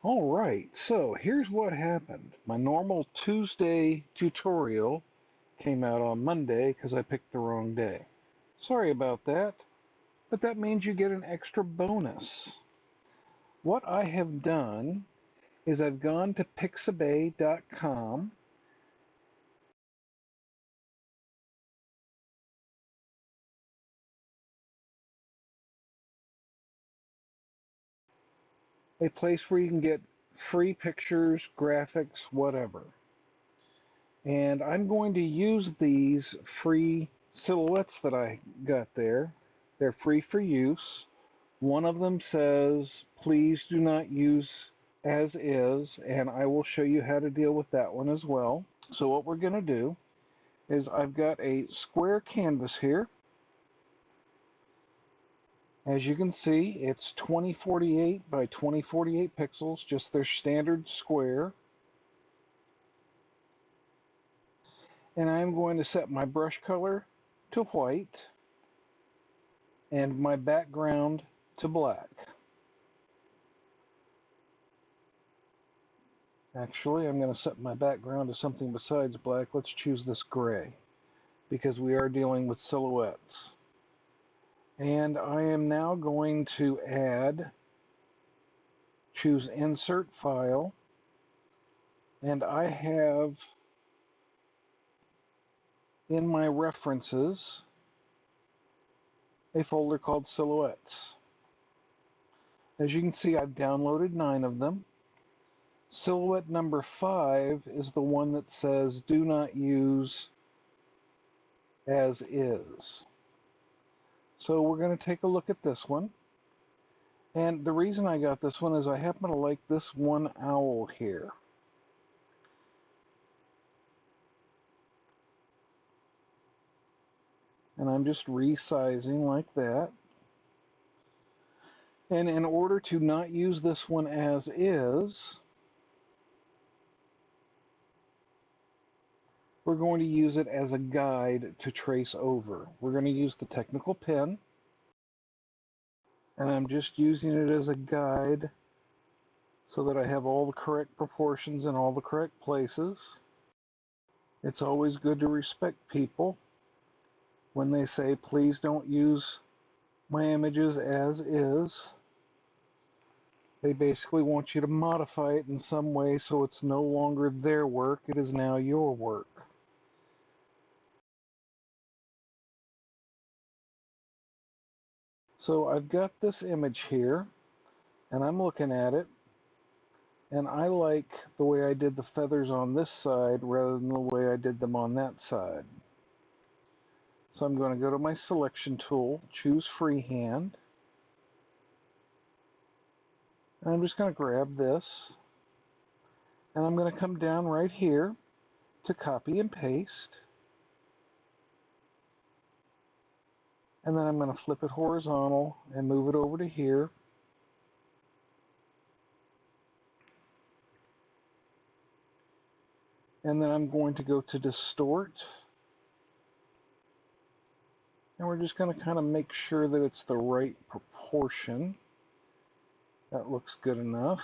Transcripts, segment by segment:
All right, so here's what happened. My normal Tuesday tutorial came out on Monday because I picked the wrong day. Sorry about that, but that means you get an extra bonus. What I have done is I've gone to pixabay.com a place where you can get free pictures, graphics, whatever. And I'm going to use these free silhouettes that I got there. They're free for use. One of them says, please do not use as is, and I will show you how to deal with that one as well. So what we're going to do is I've got a square canvas here. As you can see, it's 2048 by 2048 pixels, just their standard square. And I'm going to set my brush color to white and my background to black. Actually, I'm going to set my background to something besides black. Let's choose this gray because we are dealing with silhouettes. And I am now going to choose Insert File, and I have in my references a folder called Silhouettes. As you can see, I've downloaded 9 of them. Silhouette number 5 is the one that says do not use as is. So we're going to take a look at this one. And the reason I got this one is I happen to like this one owl here. And I'm just resizing like that. And in order to not use this one as is, we're going to use it as a guide to trace over. We're going to use the technical pen. And I'm just using it as a guide so that I have all the correct proportions in all the correct places. It's always good to respect people when they say, please don't use my images as is. They basically want you to modify it in some way so it's no longer their work, it is now your work. So I've got this image here, and I'm looking at it, and I like the way I did the feathers on this side rather than the way I did them on that side. So I'm going to go to my selection tool, choose freehand, and I'm just going to grab this, and I'm going to come down right here to copy and paste, and then I'm going to flip it horizontal and move it over to here. And then I'm going to go to distort, and we're just going to kind of make sure that it's the right proportion. That looks good enough.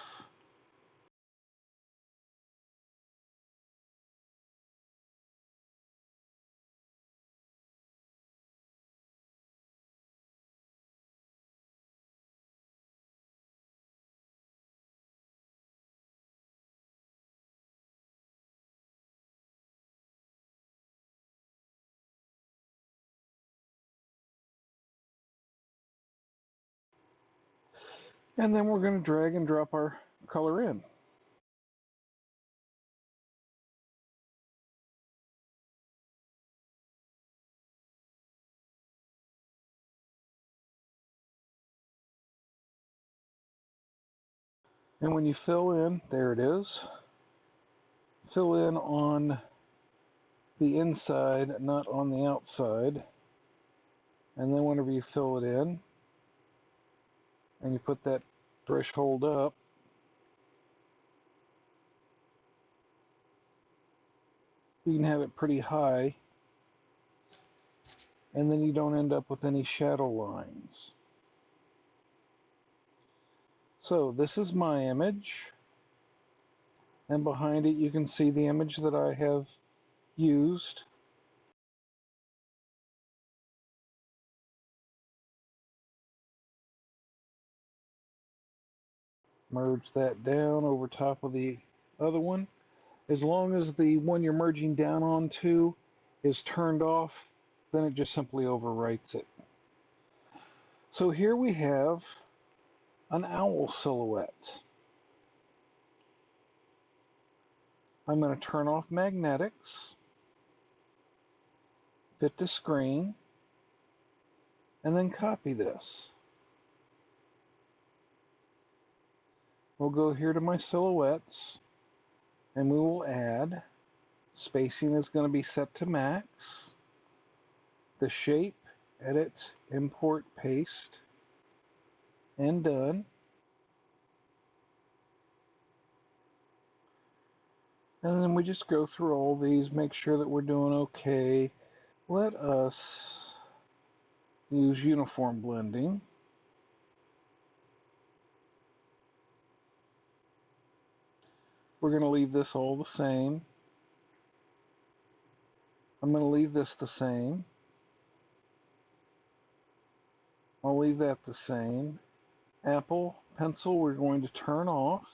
And then we're going to drag and drop our color in. And when you fill in, there it is. Fill in on the inside, not on the outside. And then whenever you fill it in, and you put that threshold up, you can have it pretty high, and then you don't end up with any shadow lines. So this is my image. And behind it you can see the image that I have used. Merge that down over top of the other one. As long as the one you're merging down onto is turned off, then it just simply overwrites it. So here we have an owl silhouette. I'm going to turn off magnetics, fit to screen, and then copy this. We'll go here to my silhouettes, and we will add, spacing is going to be set to max, the shape, edit, import, paste, and done. And then we just go through all these, make sure that we're doing okay. Let us use uniform blending. We're going to leave this all the same. I'm going to leave this the same. I'll leave that the same. Apple pencil we're going to turn off.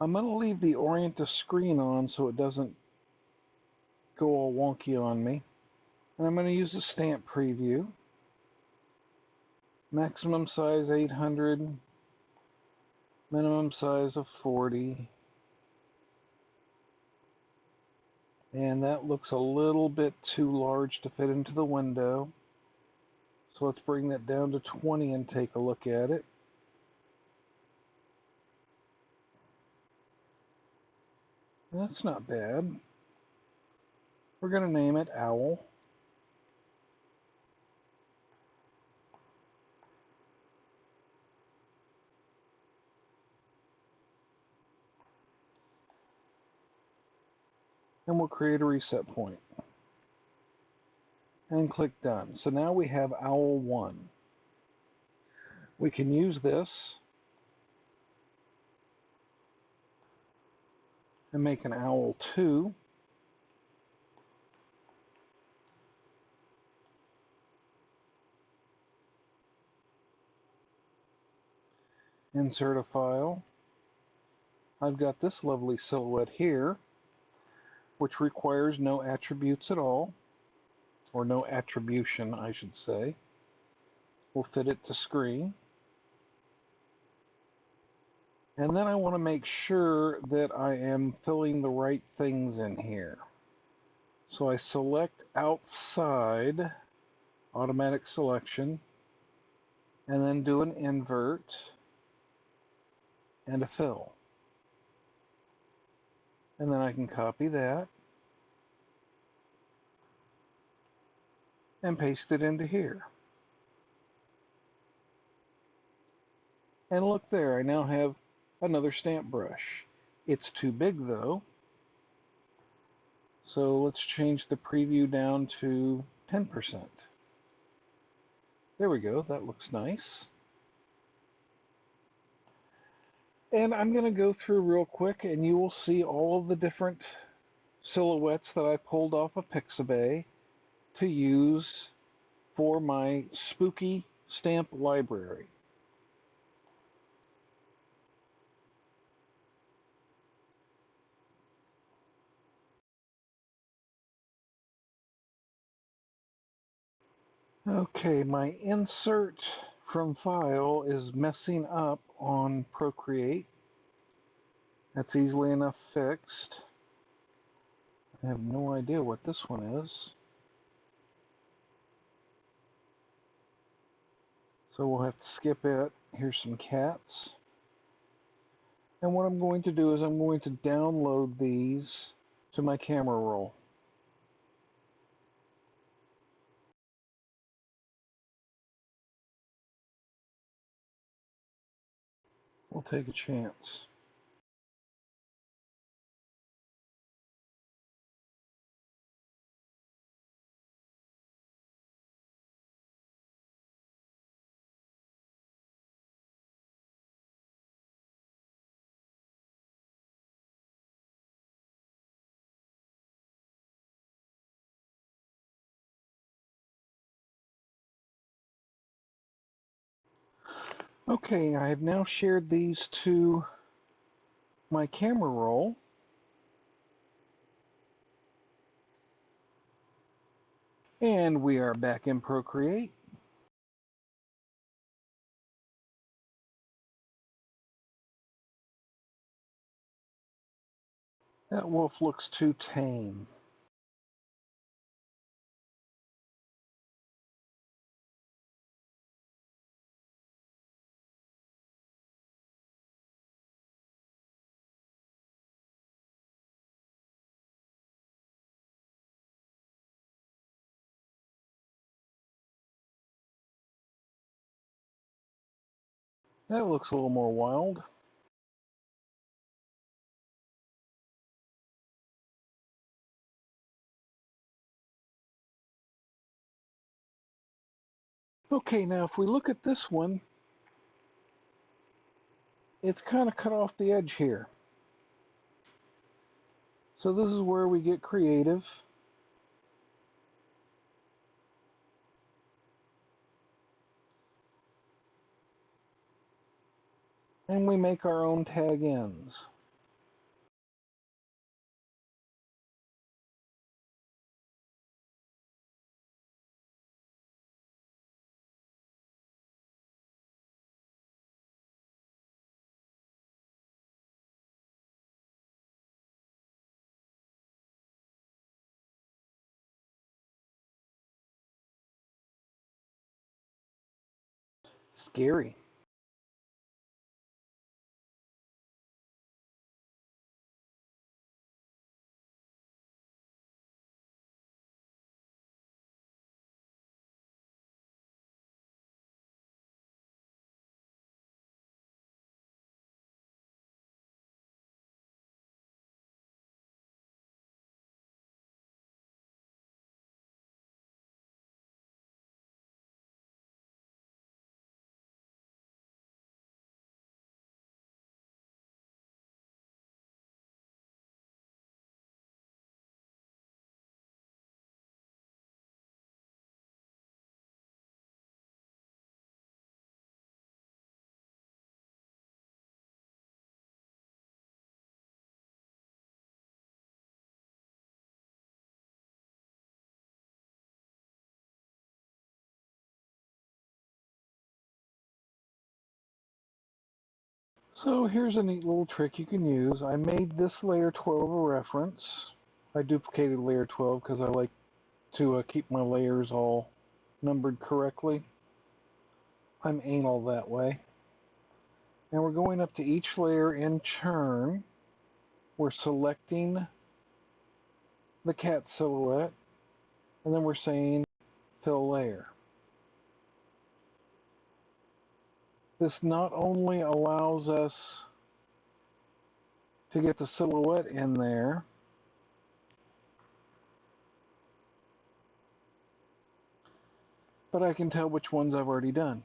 I'm going to leave the orient to screen on so it doesn't go all wonky on me. And I'm going to use a stamp preview. Maximum size 800, minimum size of 40. And that looks a little bit too large to fit into the window. So let's bring that down to 20 and take a look at it. That's not bad. We're going to name it Owl. And we'll create a reset point. And click Done. So now we have Owl 1. We can use this and make an Owl 2. Insert a file. I've got this lovely silhouette here, which requires no attributes at all, or no attribution, I should say. We'll fit it to screen. And then I want to make sure that I am filling the right things in here. So I select outside, automatic selection, and then do an invert and a fill. And then I can copy that and paste it into here. And look there, I now have another stamp brush. It's too big though, so let's change the preview down to 10%. There we go, that looks nice. And I'm going to go through real quick and you will see all of the different silhouettes that I pulled off of Pixabay to use for my spooky stamp library. Okay, my insert from file is messing up on PROcreate. That's easily enough fixed. I have no idea what this one is. So we'll have to skip it. Here's some cats. And what I'm going to do is I'm going to download these to my camera roll. We'll take a chance. Okay, I have now shared these to my camera roll. And we are back in PROcreate. That wolf looks too tame. That looks a little more wild. Okay, now if we look at this one, it's kind of cut off the edge here. So this is where we get creative. And we make our own tag ends. Scary. So here's a neat little trick you can use. I made this layer 12 a reference. I duplicated layer 12 because I like to keep my layers all numbered correctly. I'm anal that way. And we're going up to each layer in turn. We're selecting the cat silhouette, and then we're saying fill layer. This not only allows us to get the silhouette in there, but I can tell which ones I've already done.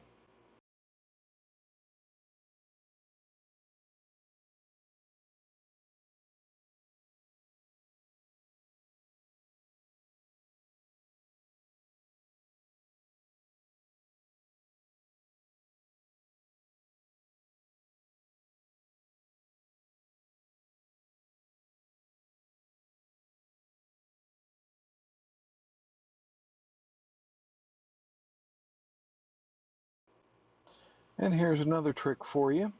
And here's another trick for you.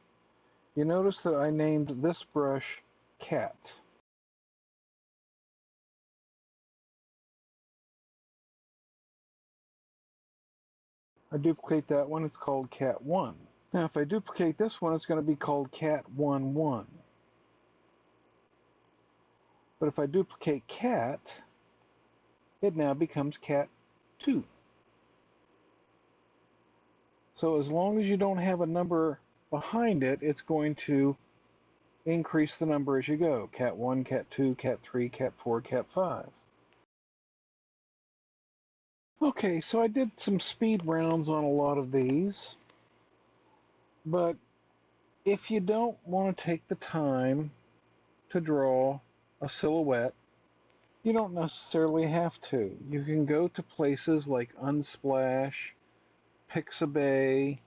You notice that I named this brush Cat. I duplicate that one, it's called Cat 1. Now if I duplicate this one, it's going to be called Cat 1 1. But if I duplicate Cat, it now becomes Cat 2. So as long as you don't have a number behind it, it's going to increase the number as you go. Cat 1, Cat 2, Cat 3, Cat 4, Cat 5. Okay, so I did some speed rounds on a lot of these, but if you don't want to take the time to draw a silhouette, you don't necessarily have to. You can go to places like Unsplash, Pixabay,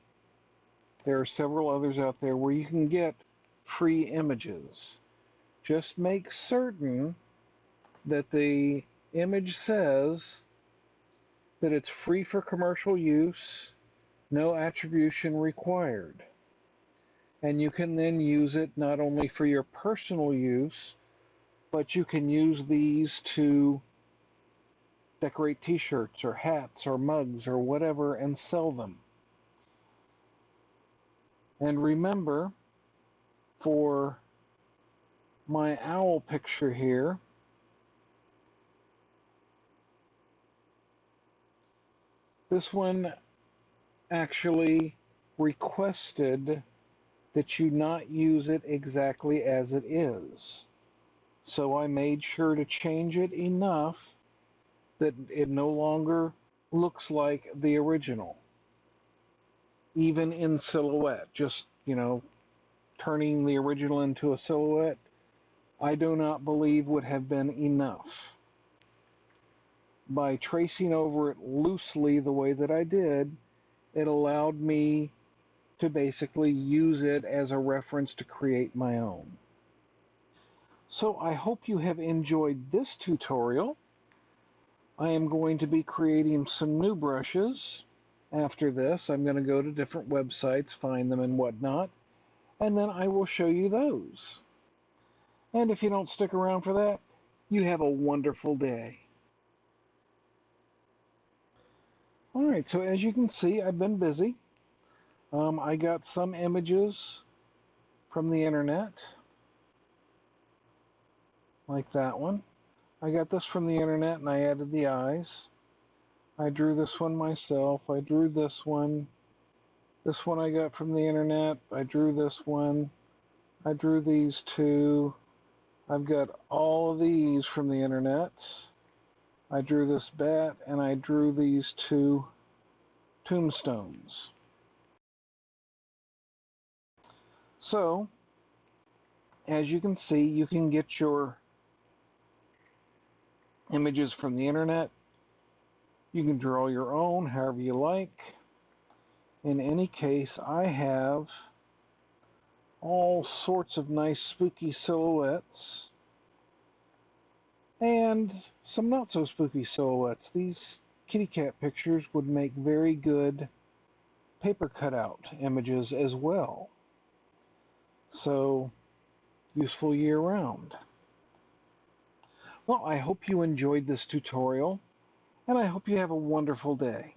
There are several others out there where you can get free images. Just make certain that the image says that it's free for commercial use, no attribution required. And you can then use it not only for your personal use, but you can use these to decorate t-shirts or hats or mugs or whatever and sell them. And remember, for my owl picture here, this one actually requested that you not use it exactly as it is. So I made sure to change it enough that it no longer looks like the original. Even in silhouette, just, turning the original into a silhouette, I do not believe would have been enough. By tracing over it loosely the way that I did, it allowed me to basically use it as a reference to create my own. So I hope you have enjoyed this tutorial. I am going to be creating some new brushes. After this, I'm going to go to different websites, find them and whatnot, and then I will show you those. And if you don't stick around for that, you have a wonderful day. Alright, so as you can see, I've been busy. I got some images from the internet, like that one. I got this from the internet and I added the eyes. I drew this one myself. I drew this one. This one I got from the internet. I drew this one. I drew these two. I've got all of these from the internet. I drew this bat and I drew these two tombstones. So, as you can see, you can get your images from the internet. You can draw your own however you like. In any case, I have all sorts of nice spooky silhouettes and some not so spooky silhouettes. These kitty cat pictures would make very good paper cutout images as well. So, useful year-round. Well, I hope you enjoyed this tutorial, and I hope you have a wonderful day.